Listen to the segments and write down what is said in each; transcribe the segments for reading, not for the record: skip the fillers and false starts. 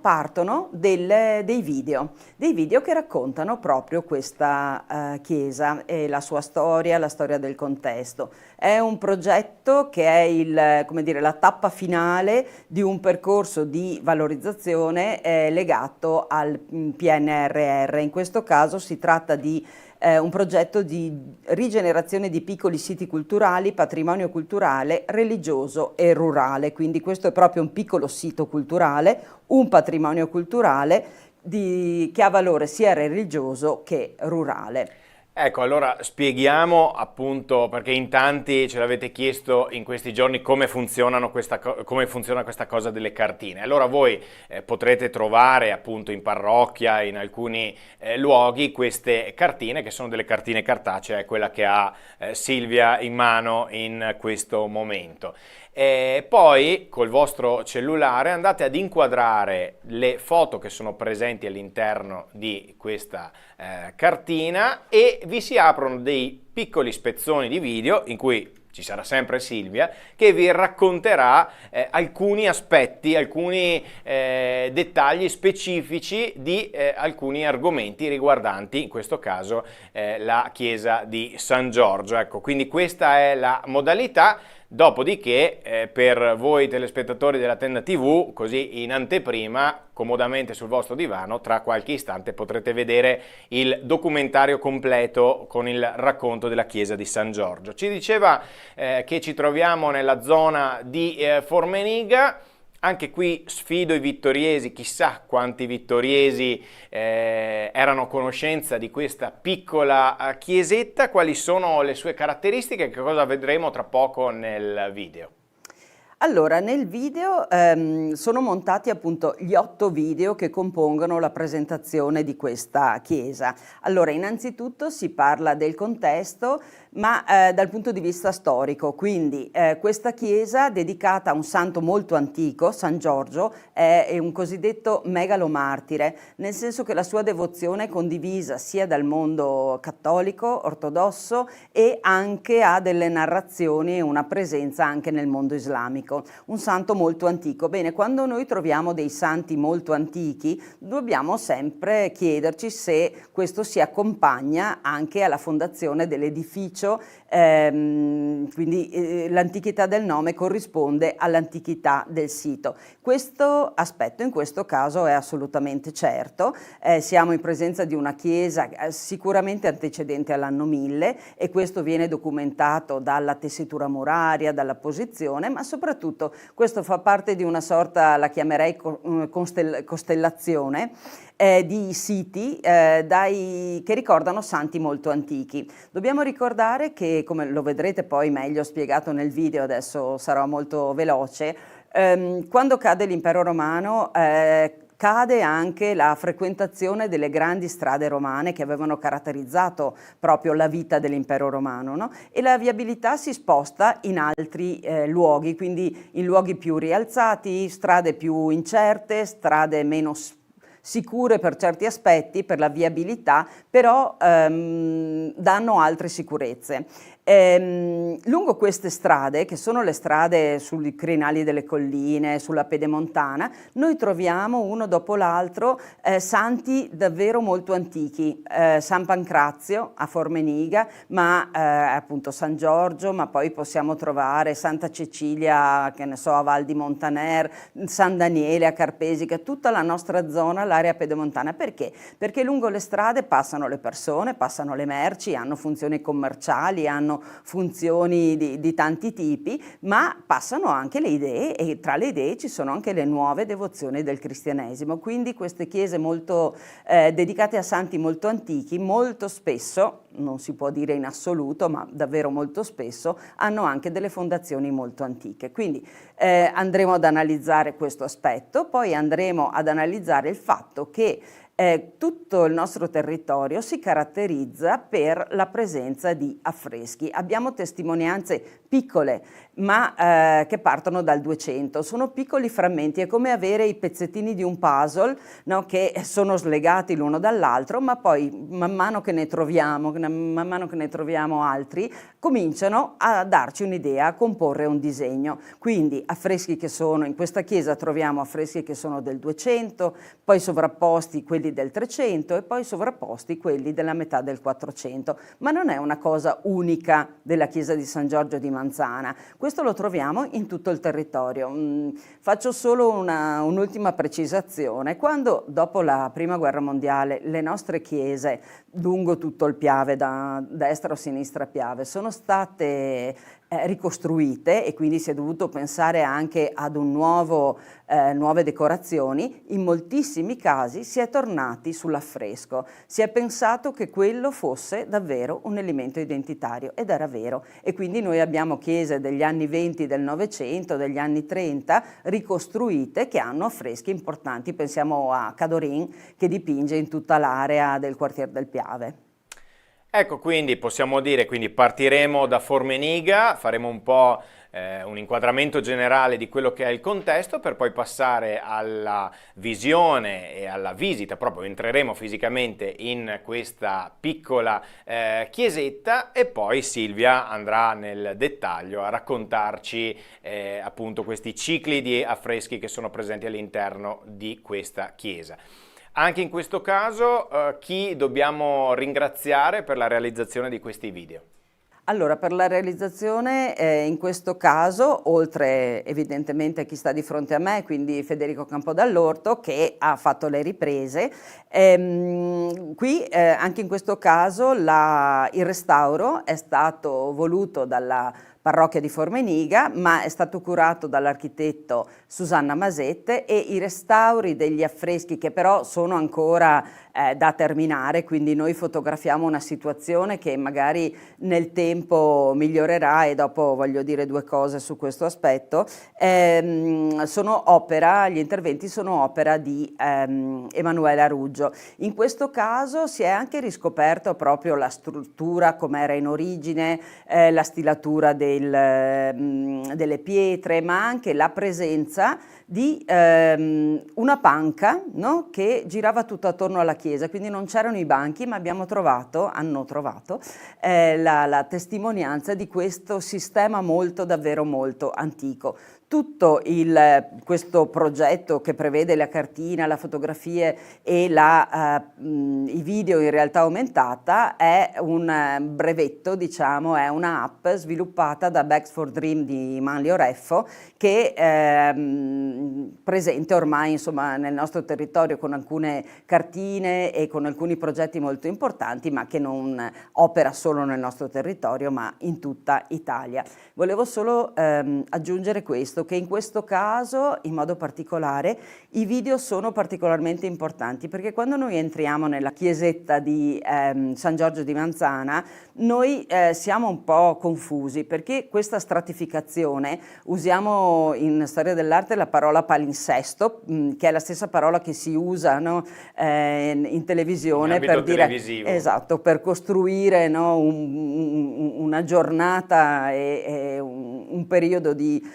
partono dei video che raccontano proprio questa chiesa e la sua storia, la storia del contesto. È un progetto che è come dire, la tappa finale di un percorso di valorizzazione legato al PNRR. In questo caso si tratta di un progetto di rigenerazione di piccoli siti culturali, patrimonio culturale, religioso e rurale. Quindi questo è proprio un piccolo sito culturale, un patrimonio culturale che ha valore sia religioso che rurale. Ecco, allora spieghiamo appunto, perché in tanti ce l'avete chiesto in questi giorni, come funziona questa cosa delle cartine. Allora voi potrete trovare appunto in parrocchia, in alcuni luoghi, queste cartine che sono delle cartine cartacee, quella che ha Silvia in mano in questo momento. E poi col vostro cellulare andate ad inquadrare le foto che sono presenti all'interno di questa cartina e vi si aprono dei piccoli spezzoni di video in cui ci sarà sempre Silvia che vi racconterà alcuni aspetti, alcuni dettagli specifici di alcuni argomenti riguardanti in questo caso la chiesa di San Giorgio. Ecco, quindi questa è la modalità. Dopodiché per voi telespettatori della Tenda TV, così in anteprima, comodamente sul vostro divano, tra qualche istante potrete vedere il documentario completo con il racconto della chiesa di San Giorgio. Ci diceva che ci troviamo nella zona di Formeniga. Anche qui sfido i vittoriesi, chissà quanti vittoriesi erano a conoscenza di questa piccola chiesetta, quali sono le sue caratteristiche, che cosa vedremo tra poco nel video. Allora, nel video sono montati appunto gli 8 video che compongono la presentazione di questa chiesa. Allora, innanzitutto si parla del contesto, ma dal punto di vista storico, quindi questa chiesa dedicata a un santo molto antico, San Giorgio, è un cosiddetto megalomartire, nel senso che la sua devozione è condivisa sia dal mondo cattolico, ortodosso, e anche ha delle narrazioni e una presenza anche nel mondo islamico. Un santo molto antico. Bene, quando noi troviamo dei santi molto antichi, dobbiamo sempre chiederci se questo si accompagna anche alla fondazione dell'edificio, quindi l'antichità del nome corrisponde all'antichità del sito. Questo aspetto in questo caso è assolutamente certo. Siamo in presenza di una chiesa sicuramente antecedente all'anno 1000 e questo viene documentato dalla tessitura muraria, dalla posizione, ma soprattutto questo fa parte di una sorta, la chiamerei costellazione, di siti che ricordano santi molto antichi. Dobbiamo ricordare che, come lo vedrete poi meglio spiegato nel video, adesso sarò molto veloce, quando cade l'impero romano cade anche la frequentazione delle grandi strade romane che avevano caratterizzato proprio la vita dell'impero romano, no? E la viabilità si sposta in altri luoghi, quindi in luoghi più rialzati, strade più incerte, strade meno sicure per certi aspetti, per la viabilità, però danno altre sicurezze. Lungo queste strade, che sono le strade sui crinali delle colline, sulla pedemontana, noi troviamo uno dopo l'altro santi davvero molto antichi, San Pancrazio a Formeniga, ma appunto San Giorgio, ma poi possiamo trovare Santa Cecilia, che ne so, a Val di Montaner, San Daniele a Carpesica, tutta la nostra zona, l'area pedemontana. Perché? Perché lungo le strade passano le persone, passano le merci, hanno funzioni commerciali, hanno funzioni di tanti tipi, ma passano anche le idee e tra le idee ci sono anche le nuove devozioni del cristianesimo. Quindi queste chiese molto dedicate a santi molto antichi, molto spesso, non si può dire in assoluto, ma davvero molto spesso, hanno anche delle fondazioni molto antiche. Quindi andremo ad analizzare questo aspetto, poi andremo ad analizzare il fatto che tutto il nostro territorio si caratterizza per la presenza di affreschi. Abbiamo testimonianze piccole ma che partono dal 200. Sono piccoli frammenti, è come avere i pezzettini di un puzzle, no, che sono slegati l'uno dall'altro, ma poi man mano che ne troviamo altri, cominciano a darci un'idea, a comporre un disegno. Quindi affreschi che sono, in questa chiesa troviamo affreschi che sono del 200, poi sovrapposti quelli del 300 e poi sovrapposti quelli della metà del 400. Ma non è una cosa unica della chiesa di San Giorgio di Manzana, questo lo troviamo in tutto il territorio. Faccio solo un'ultima precisazione. Quando dopo la Prima Guerra Mondiale le nostre chiese lungo tutto il Piave, da destra o sinistra Piave, sono state ricostruite e quindi si è dovuto pensare anche ad nuove decorazioni, in moltissimi casi si è tornati sull'affresco. Si è pensato che quello fosse davvero un elemento identitario ed era vero, e quindi noi abbiamo chiese degli anni 20 del Novecento, degli anni 30 ricostruite che hanno affreschi importanti. Pensiamo a Cadorin che dipinge in tutta l'area del quartier del Piave. Ecco, quindi possiamo dire, quindi partiremo da Formeniga, faremo un po' un inquadramento generale di quello che è il contesto, per poi passare alla visione e alla visita, proprio entreremo fisicamente in questa piccola chiesetta, e poi Silvia andrà nel dettaglio a raccontarci appunto questi cicli di affreschi che sono presenti all'interno di questa chiesa. Anche in questo caso chi dobbiamo ringraziare per la realizzazione di questi video? Allora, per la realizzazione in questo caso, oltre evidentemente a chi sta di fronte a me, quindi Federico Campodall'Orto, che ha fatto le riprese, qui anche in questo caso il restauro è stato voluto dalla parrocchia di Formeniga, ma è stato curato dall'architetto Susanna Masette, e i restauri degli affreschi, che però sono ancora da terminare, quindi noi fotografiamo una situazione che magari nel tempo migliorerà, e dopo voglio dire due cose su questo aspetto. Gli interventi sono opera di Emanuela Ruggio. In questo caso si è anche riscoperto proprio la struttura come era in origine, la stilatura delle pietre, ma anche la presenza di una panca, no? Che girava tutto attorno alla chiesa, quindi non c'erano i banchi, ma hanno trovato la testimonianza di questo sistema davvero molto antico. Tutto questo progetto, che prevede la cartina, le fotografie e i video in realtà aumentata, è un brevetto, diciamo, è una app sviluppata da Bags for Dream di Manlio Reffo, che è presente ormai, insomma, nel nostro territorio con alcune cartine e con alcuni progetti molto importanti, ma che non opera solo nel nostro territorio, ma in tutta Italia. Volevo solo aggiungere questo, che in questo caso, in modo particolare, i video sono particolarmente importanti, perché quando noi entriamo nella chiesetta di San Giorgio di Manzana, noi siamo un po' confusi, perché questa stratificazione, usiamo in storia dell'arte la parola palinsesto, che è la stessa parola che si usa, no, in televisione per dire, esatto, per costruire, no, una giornata e un periodo di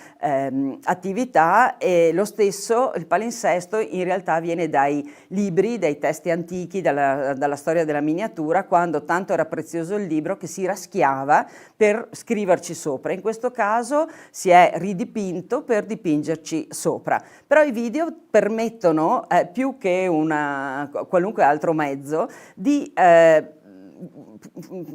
attività, e lo stesso il palinsesto in realtà viene dai libri, dai testi antichi, dalla storia della miniatura, quando tanto era prezioso il libro che si raschiava per scriverci sopra. In questo caso si è ridipinto per dipingerci sopra, però i video permettono più che qualunque altro mezzo di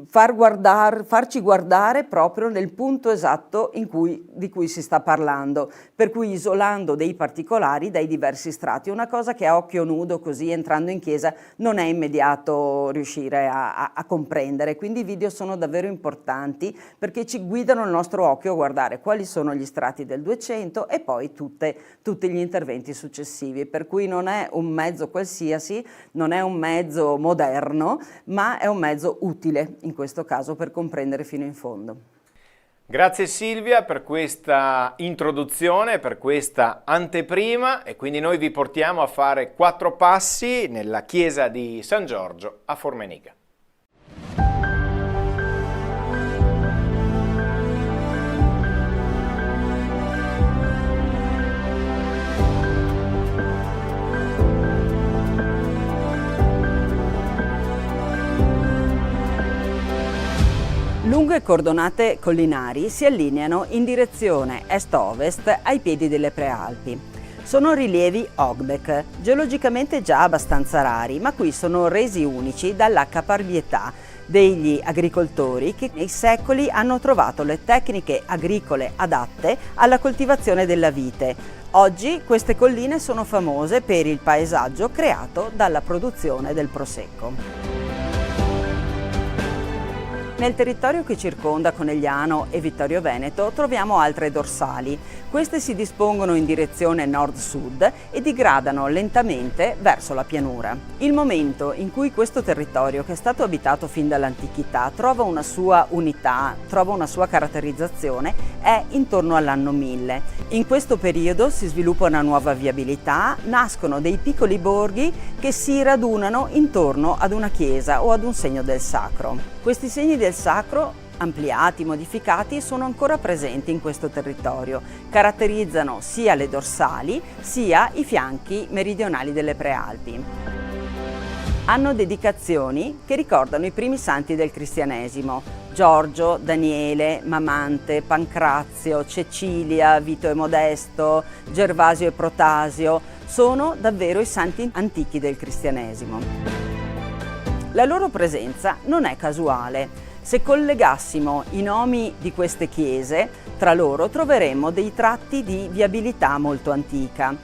farci guardare proprio nel punto esatto di cui si sta parlando, per cui isolando dei particolari dai diversi strati, una cosa che a occhio nudo, così entrando in chiesa, non è immediato riuscire a comprendere. Quindi i video sono davvero importanti, perché ci guidano il nostro occhio a guardare quali sono gli strati del 200 e poi tutti gli interventi successivi, per cui non è un mezzo qualsiasi, non è un mezzo moderno, ma è un mezzo utile in questo caso per comprendere fino in fondo. Grazie Silvia per questa introduzione, per questa anteprima, e quindi noi vi portiamo a fare 4 passi nella chiesa di San Giorgio a Formeniga. Lunghe cordonate collinari si allineano in direzione est-ovest ai piedi delle prealpi. Sono rilievi Hogbeck, geologicamente già abbastanza rari, ma qui sono resi unici dalla caparbietà degli agricoltori che nei secoli hanno trovato le tecniche agricole adatte alla coltivazione della vite. Oggi queste colline sono famose per il paesaggio creato dalla produzione del prosecco. Nel territorio che circonda Conegliano e Vittorio Veneto troviamo altre dorsali. Queste si dispongono in direzione nord-sud e digradano lentamente verso la pianura. Il momento in cui questo territorio, che è stato abitato fin dall'antichità, trova una sua unità, trova una sua caratterizzazione, è intorno all'anno 1000. In questo periodo si sviluppa una nuova viabilità, nascono dei piccoli borghi che si radunano intorno ad una chiesa o ad un segno del sacro. Questi segni del sacro, ampliati, modificati, sono ancora presenti in questo territorio. Caratterizzano sia le dorsali sia i fianchi meridionali delle prealpi. Hanno dedicazioni che ricordano i primi santi del cristianesimo: Giorgio, Daniele, Mamante, Pancrazio, Cecilia, Vito e Modesto, Gervasio e Protasio. Sono davvero i santi antichi del cristianesimo. La loro presenza non è casuale. Se collegassimo i nomi di queste chiese tra loro troveremmo dei tratti di viabilità molto antica.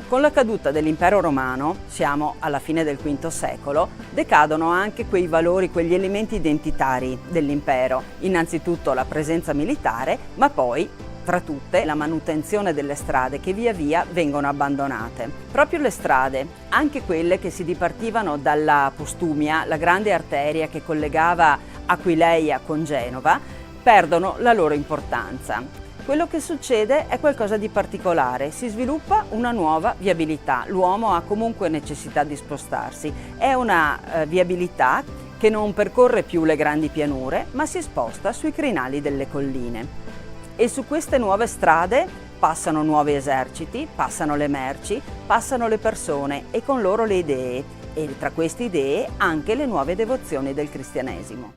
Con la caduta dell'impero romano, siamo alla fine del V secolo, decadono anche quei valori, quegli elementi identitari dell'impero. Innanzitutto la presenza militare, ma poi tra tutte la manutenzione delle strade che via via vengono abbandonate. Proprio le strade, anche quelle che si dipartivano dalla Postumia, la grande arteria che collegava Aquileia con Genova, perdono la loro importanza. Quello che succede è qualcosa di particolare, si sviluppa una nuova viabilità, l'uomo ha comunque necessità di spostarsi, è una viabilità che non percorre più le grandi pianure, ma si sposta sui crinali delle colline. E su queste nuove strade passano nuovi eserciti, passano le merci, passano le persone e con loro le idee, e tra queste idee anche le nuove devozioni del cristianesimo.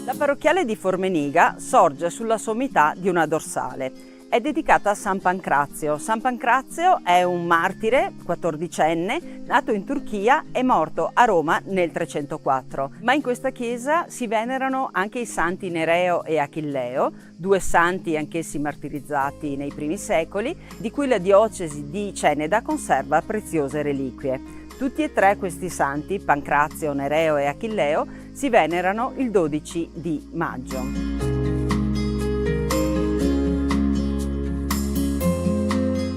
La parrocchiale di Formeniga sorge sulla sommità di una dorsale. È dedicata a San Pancrazio. San Pancrazio è un martire, 14enne, nato in Turchia e morto a Roma nel 304. Ma in questa chiesa si venerano anche i santi Nereo e Achilleo, due santi anch'essi martirizzati nei primi secoli, di cui la diocesi di Ceneda conserva preziose reliquie. Tutti e tre questi santi, Pancrazio, Nereo e Achilleo, si venerano il 12 di maggio.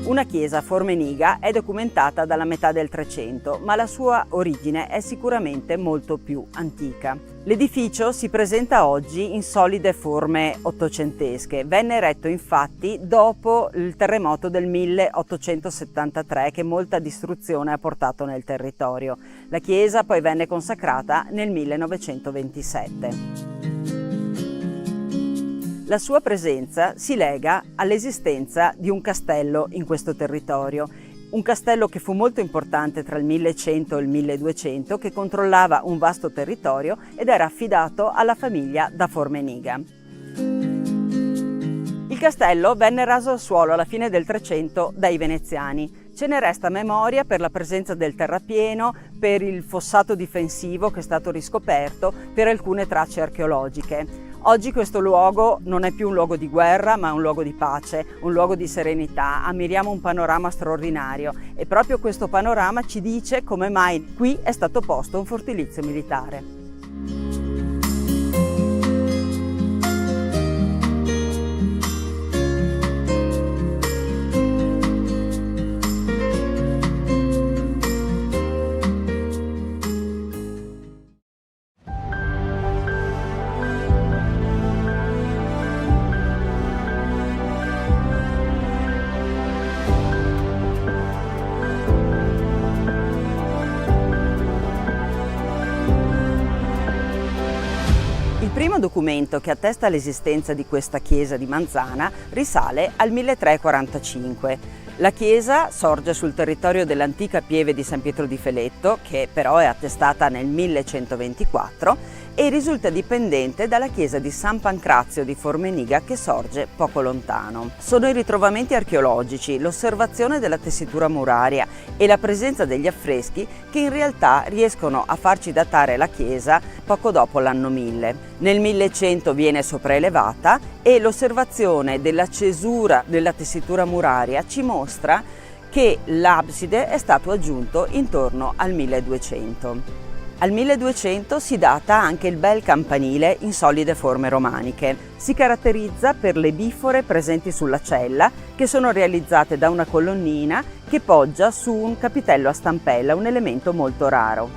Una chiesa a Formeniga è documentata dalla metà del 300, ma la sua origine è sicuramente molto più antica. L'edificio si presenta oggi in solide forme ottocentesche. Venne eretto infatti dopo il terremoto del 1873 che molta distruzione ha portato nel territorio. La chiesa poi venne consacrata nel 1927. La sua presenza si lega all'esistenza di un castello in questo territorio, un castello che fu molto importante tra il 1100 e il 1200, che controllava un vasto territorio ed era affidato alla famiglia da Formeniga. Il castello venne raso al suolo alla fine del 300 dai veneziani. Ce ne resta memoria per la presenza del terrapieno, per il fossato difensivo che è stato riscoperto, per alcune tracce archeologiche. Oggi questo luogo non è più un luogo di guerra, ma un luogo di pace, un luogo di serenità. Ammiriamo un panorama straordinario e proprio questo panorama ci dice come mai qui è stato posto un fortilizio militare. Il primo documento che attesta l'esistenza di questa chiesa di Manzana risale al 1345. La chiesa sorge sul territorio dell'antica pieve di San Pietro di Feletto, che però è attestata nel 1124, e risulta dipendente dalla chiesa di San Pancrazio di Formeniga, che sorge poco lontano. Sono i ritrovamenti archeologici, l'osservazione della tessitura muraria e la presenza degli affreschi che in realtà riescono a farci datare la chiesa poco dopo l'anno 1000. Nel 1100 viene sopraelevata e l'osservazione della cesura della tessitura muraria ci mostra che l'abside è stato aggiunto intorno al 1200. Al 1200 si data anche il bel campanile in solide forme romaniche. Si caratterizza per le bifore presenti sulla cella, che sono realizzate da una colonnina che poggia su un capitello a stampella, un elemento molto raro.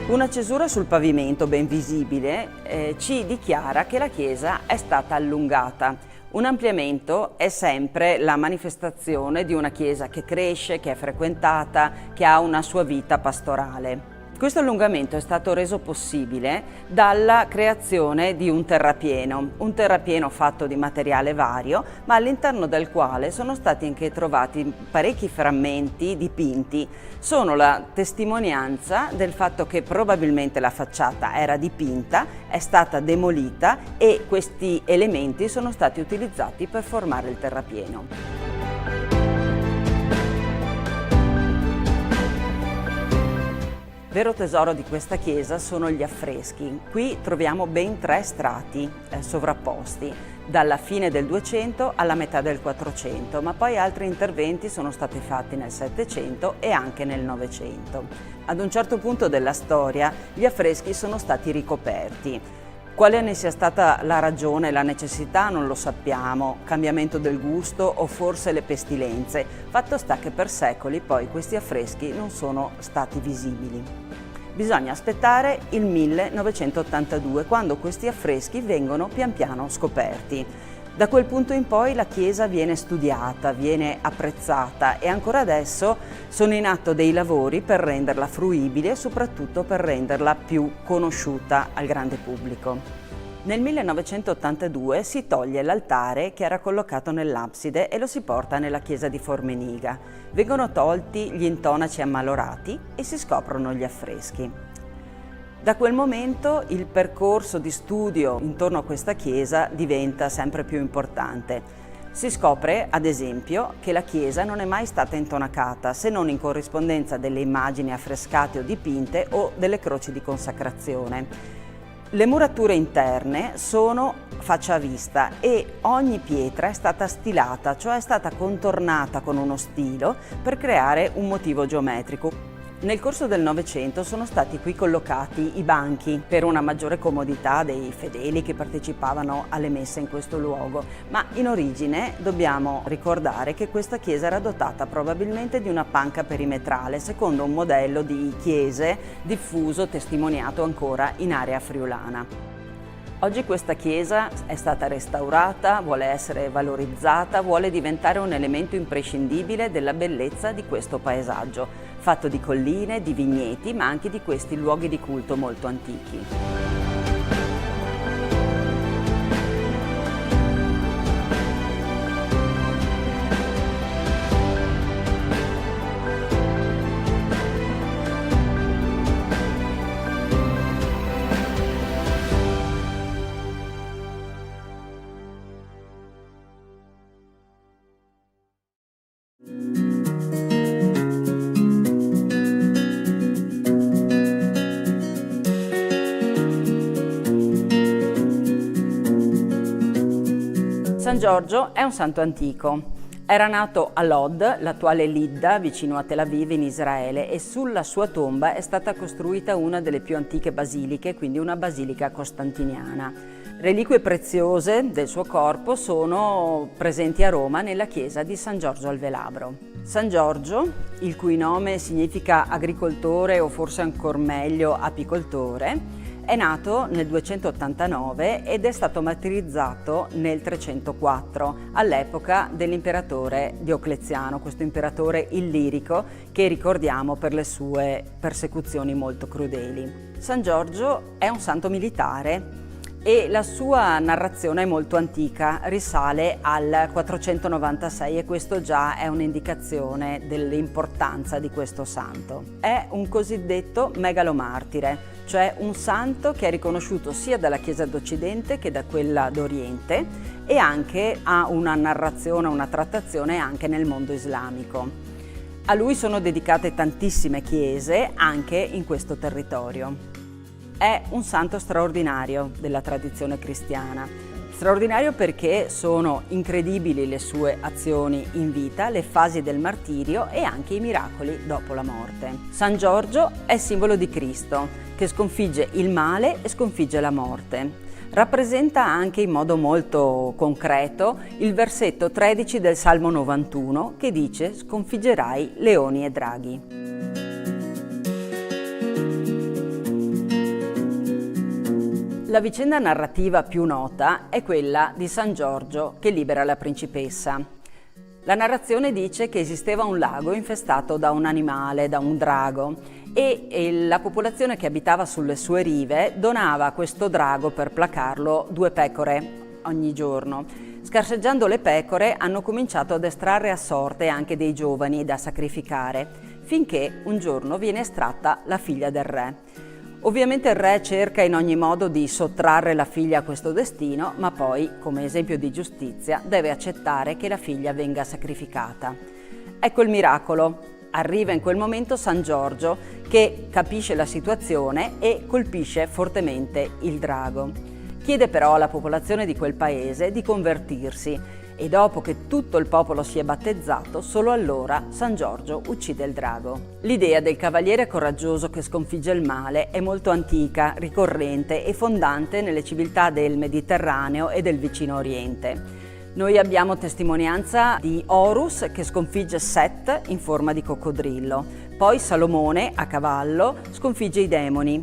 Una cesura sul pavimento ben visibile ci dichiara che la chiesa è stata allungata. Un ampliamento è sempre la manifestazione di una chiesa che cresce, che è frequentata, che ha una sua vita pastorale. Questo allungamento è stato reso possibile dalla creazione di un terrapieno fatto di materiale vario, ma all'interno del quale sono stati anche trovati parecchi frammenti dipinti. Sono la testimonianza del fatto che probabilmente la facciata era dipinta, è stata demolita e questi elementi sono stati utilizzati per formare il terrapieno. Vero tesoro di questa chiesa sono gli affreschi. Qui troviamo ben 3 strati sovrapposti, dalla fine del 200 alla metà del 400, ma poi altri interventi sono stati fatti nel 700 e anche nel 900. Ad un certo punto della storia gli affreschi sono stati ricoperti. Quale ne sia stata la ragione, la necessità, non lo sappiamo, cambiamento del gusto o forse le pestilenze. Fatto sta che per secoli poi questi affreschi non sono stati visibili. Bisogna aspettare il 1982, quando questi affreschi vengono pian piano scoperti. Da quel punto in poi la chiesa viene studiata, viene apprezzata e ancora adesso sono in atto dei lavori per renderla fruibile e soprattutto per renderla più conosciuta al grande pubblico. Nel 1982 si toglie l'altare che era collocato nell'abside e lo si porta nella chiesa di Formeniga. Vengono tolti gli intonaci ammalorati e si scoprono gli affreschi. Da quel momento il percorso di studio intorno a questa chiesa diventa sempre più importante. Si scopre, ad esempio, che la chiesa non è mai stata intonacata se non in corrispondenza delle immagini affrescate o dipinte o delle croci di consacrazione. Le murature interne sono faccia a vista e ogni pietra è stata stilata, cioè è stata contornata con uno stilo per creare un motivo geometrico. Nel corso del Novecento sono stati qui collocati i banchi per una maggiore comodità dei fedeli che partecipavano alle messe in questo luogo, ma in origine dobbiamo ricordare che questa chiesa era dotata probabilmente di una panca perimetrale secondo un modello di chiese diffuso, testimoniato ancora in area friulana. Oggi questa chiesa è stata restaurata, vuole essere valorizzata, vuole diventare un elemento imprescindibile della bellezza di questo paesaggio, fatto di colline, di vigneti, ma anche di questi luoghi di culto molto antichi. San Giorgio è un santo antico. Era nato a Lod, l'attuale Lidda, vicino a Tel Aviv in Israele, e sulla sua tomba è stata costruita una delle più antiche basiliche, quindi una basilica costantiniana. Reliquie preziose del suo corpo sono presenti a Roma nella chiesa di San Giorgio al Velabro. San Giorgio, il cui nome significa agricoltore o forse ancor meglio apicoltore, è nato nel 289 ed è stato martirizzato nel 304, all'epoca dell'imperatore Diocleziano, questo imperatore illirico che ricordiamo per le sue persecuzioni molto crudeli. San Giorgio è un santo militare e la sua narrazione è molto antica, risale al 496 e questo già è un'indicazione dell'importanza di questo santo. È un cosiddetto megalomartire, cioè un santo che è riconosciuto sia dalla Chiesa d'Occidente che da quella d'Oriente e anche ha una narrazione, una trattazione anche nel mondo islamico. A lui sono dedicate tantissime chiese anche in questo territorio. È un santo straordinario della tradizione cristiana. Straordinario perché sono incredibili le sue azioni in vita, le fasi del martirio e anche i miracoli dopo la morte. San Giorgio è simbolo di Cristo, che sconfigge il male e sconfigge la morte. Rappresenta anche in modo molto concreto il versetto 13 del Salmo 91 che dice: sconfiggerai leoni e draghi. La vicenda narrativa più nota è quella di San Giorgio che libera la principessa. La narrazione dice che esisteva un lago infestato da un animale, da un drago, e la popolazione che abitava sulle sue rive donava a questo drago, per placarlo, 2 pecore ogni giorno. Scarseggiando le pecore hanno cominciato ad estrarre a sorte anche dei giovani da sacrificare, finché un giorno viene estratta la figlia del re. Ovviamente il re cerca in ogni modo di sottrarre la figlia a questo destino, ma poi, come esempio di giustizia, deve accettare che la figlia venga sacrificata. Ecco il miracolo. Arriva in quel momento San Giorgio che capisce la situazione e colpisce fortemente il drago. Chiede però alla popolazione di quel paese di convertirsi e dopo che tutto il popolo si è battezzato, solo allora San Giorgio uccide il drago. L'idea del cavaliere coraggioso che sconfigge il male è molto antica, ricorrente e fondante nelle civiltà del Mediterraneo e del vicino Oriente. Noi abbiamo testimonianza di Horus che sconfigge Set in forma di coccodrillo, poi Salomone a cavallo sconfigge i demoni.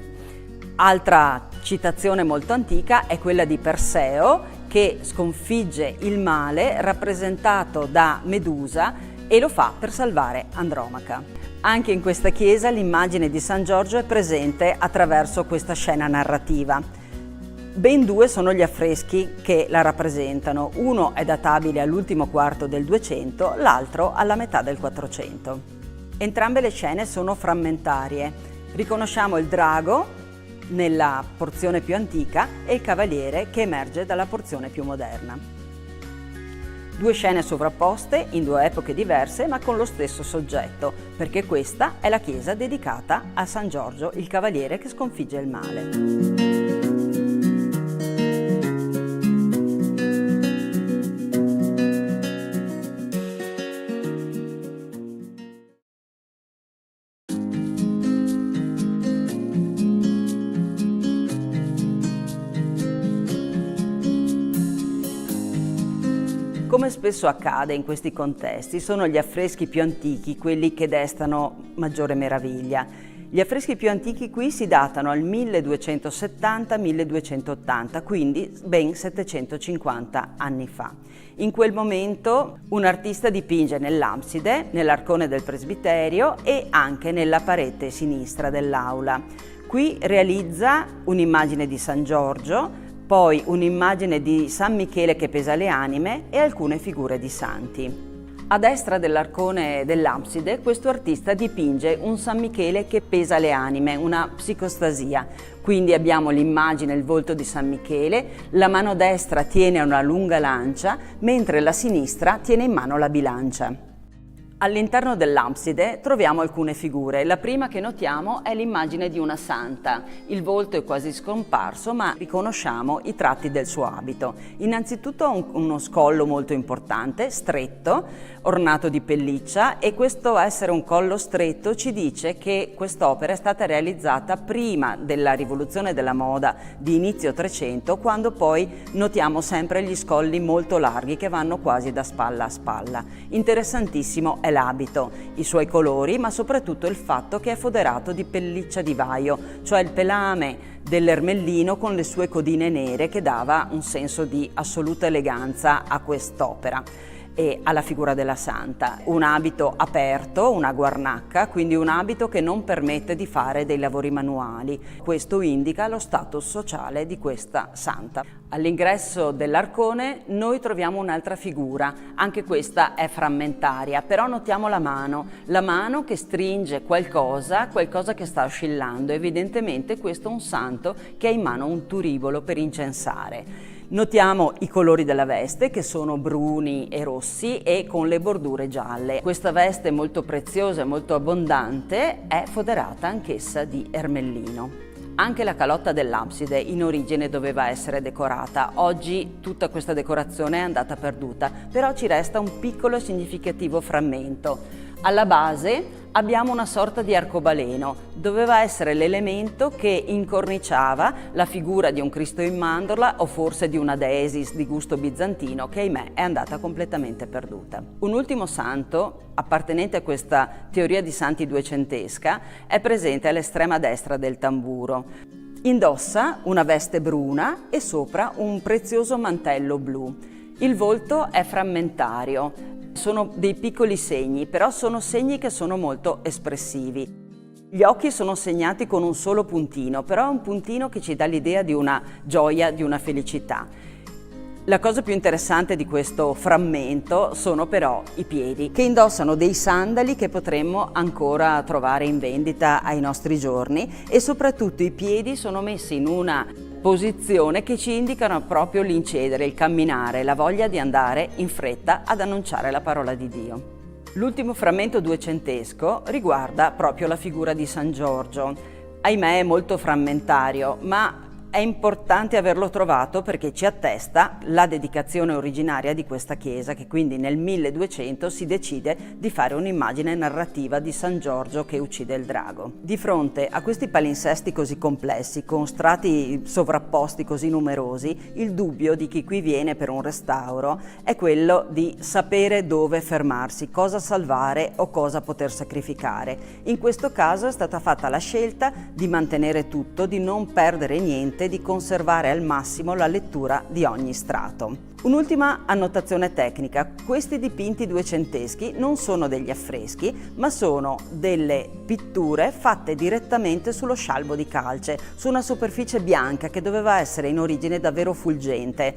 Altra citazione molto antica è quella di Perseo che sconfigge il male rappresentato da Medusa e lo fa per salvare Andromaca. Anche in questa chiesa l'immagine di San Giorgio è presente attraverso questa scena narrativa. Ben 2 sono gli affreschi che la rappresentano, uno è databile all'ultimo quarto del 200, l'altro alla metà del 400. Entrambe le scene sono frammentarie. Riconosciamo il drago nella porzione più antica e il cavaliere che emerge dalla porzione più moderna. 2 scene sovrapposte in 2 epoche diverse ma con lo stesso soggetto, perché questa è la chiesa dedicata a San Giorgio, il cavaliere che sconfigge il male. Come spesso accade in questi contesti, sono gli affreschi più antichi quelli che destano maggiore meraviglia. Gli affreschi più antichi qui si datano al 1270-1280, quindi ben 750 anni fa. In quel momento un artista dipinge nell'abside, nell'arcone del presbiterio e anche nella parete sinistra dell'aula. Qui realizza un'immagine di San Giorgio, poi un'immagine di San Michele che pesa le anime e alcune figure di santi. A destra dell'arcone dell'abside questo artista dipinge un San Michele che pesa le anime, una psicostasia. Quindi abbiamo l'immagine, il volto di San Michele, la mano destra tiene una lunga lancia, mentre la sinistra tiene in mano la bilancia. All'interno dell'abside troviamo alcune figure. La prima che notiamo è l'immagine di una santa. Il volto è quasi scomparso, ma riconosciamo i tratti del suo abito. Innanzitutto uno scollo molto importante, stretto, ornato di pelliccia, e questo essere un collo stretto ci dice che quest'opera è stata realizzata prima della rivoluzione della moda di inizio 300, quando poi notiamo sempre gli scolli molto larghi che vanno quasi da spalla a spalla. Interessantissimo è l'abito, i suoi colori, ma soprattutto il fatto che è foderato di pelliccia di vaio, cioè il pelame dell'ermellino con le sue codine nere che dava un senso di assoluta eleganza a quest'opera. e alla figura della santa. Un abito aperto, una guarnacca, quindi un abito che non permette di fare dei lavori manuali. Questo indica lo status sociale di questa santa. All'ingresso dell'arcone noi troviamo un'altra figura, anche questa è frammentaria, però notiamo la mano che stringe qualcosa che sta oscillando. Evidentemente questo è un santo che ha in mano un turibolo per incensare. Notiamo i colori della veste che sono bruni e rossi e con le bordure gialle. Questa veste molto preziosa e molto abbondante è foderata anch'essa di ermellino. Anche la calotta dell'abside in origine doveva essere decorata. Oggi tutta questa decorazione è andata perduta, però ci resta un piccolo e significativo frammento. Alla base abbiamo una sorta di arcobaleno, doveva essere l'elemento che incorniciava la figura di un Cristo in mandorla o forse di una Deesis di gusto bizantino che ahimè è andata completamente perduta. Un ultimo santo, appartenente a questa teoria di santi duecentesca, è presente all'estrema destra del tamburo. Indossa una veste bruna e sopra un prezioso mantello blu. Il volto è frammentario. Sono dei piccoli segni, però sono segni che sono molto espressivi. Gli occhi sono segnati con un solo puntino, però è un puntino che ci dà l'idea di una gioia, di una felicità. La cosa più interessante di questo frammento sono però i piedi, che indossano dei sandali che potremmo ancora trovare in vendita ai nostri giorni, e soprattutto i piedi sono messi in una posizione che ci indicano proprio l'incedere, il camminare, la voglia di andare in fretta ad annunciare la parola di Dio. L'ultimo frammento duecentesco riguarda proprio la figura di San Giorgio. Ahimè è molto frammentario, ma è importante averlo trovato perché ci attesta la dedicazione originaria di questa chiesa, che quindi nel 1200 si decide di fare un'immagine narrativa di San Giorgio che uccide il drago. Di fronte a questi palinsesti così complessi, con strati sovrapposti così numerosi, il dubbio di chi qui viene per un restauro è quello di sapere dove fermarsi, cosa salvare o cosa poter sacrificare. In questo caso è stata fatta la scelta di mantenere tutto, di non perdere niente, di conservare al massimo la lettura di ogni strato. Un'ultima annotazione tecnica: questi dipinti duecenteschi non sono degli affreschi, ma sono delle pitture fatte direttamente sullo scialbo di calce, su una superficie bianca che doveva essere in origine davvero fulgente.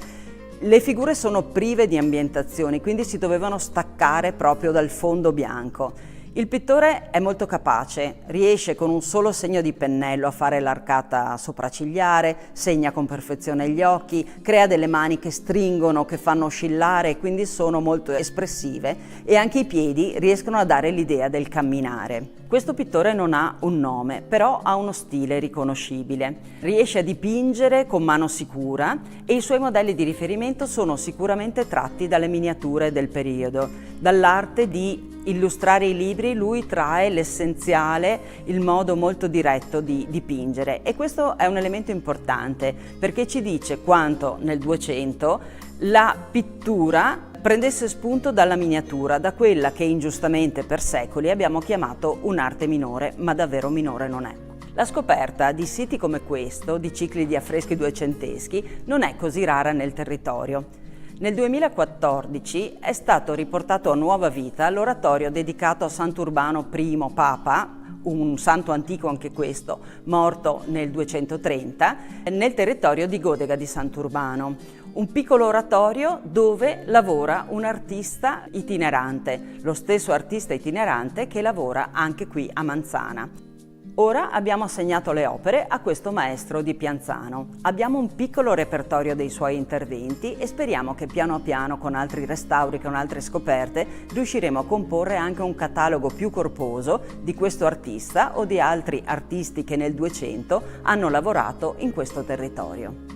Le figure sono prive di ambientazioni, quindi si dovevano staccare proprio dal fondo bianco. Il pittore è molto capace, riesce con un solo segno di pennello a fare l'arcata sopraccigliare, segna con perfezione gli occhi, crea delle mani che stringono, che fanno oscillare e quindi sono molto espressive, e anche i piedi riescono a dare l'idea del camminare. Questo pittore non ha un nome, però ha uno stile riconoscibile. Riesce a dipingere con mano sicura e i suoi modelli di riferimento sono sicuramente tratti dalle miniature del periodo. Dall'arte di illustrare i libri lui trae l'essenziale, il modo molto diretto di dipingere, e questo è un elemento importante perché ci dice quanto nel 200 la pittura prendesse spunto dalla miniatura, da quella che ingiustamente per secoli abbiamo chiamato un'arte minore, ma davvero minore non è. La scoperta di siti come questo, di cicli di affreschi duecenteschi, non è così rara nel territorio. Nel 2014 è stato riportato a nuova vita l'oratorio dedicato a Sant'Urbano I Papa, un santo antico anche questo, morto nel 230, nel territorio di Godega di Sant'Urbano. Un piccolo oratorio dove lavora un artista itinerante, lo stesso artista itinerante che lavora anche qui a Manzana. Ora abbiamo assegnato le opere a questo maestro di Pianzano. Abbiamo un piccolo repertorio dei suoi interventi e speriamo che piano piano, con altri restauri, con altre scoperte, riusciremo a comporre anche un catalogo più corposo di questo artista o di altri artisti che nel 200 hanno lavorato in questo territorio.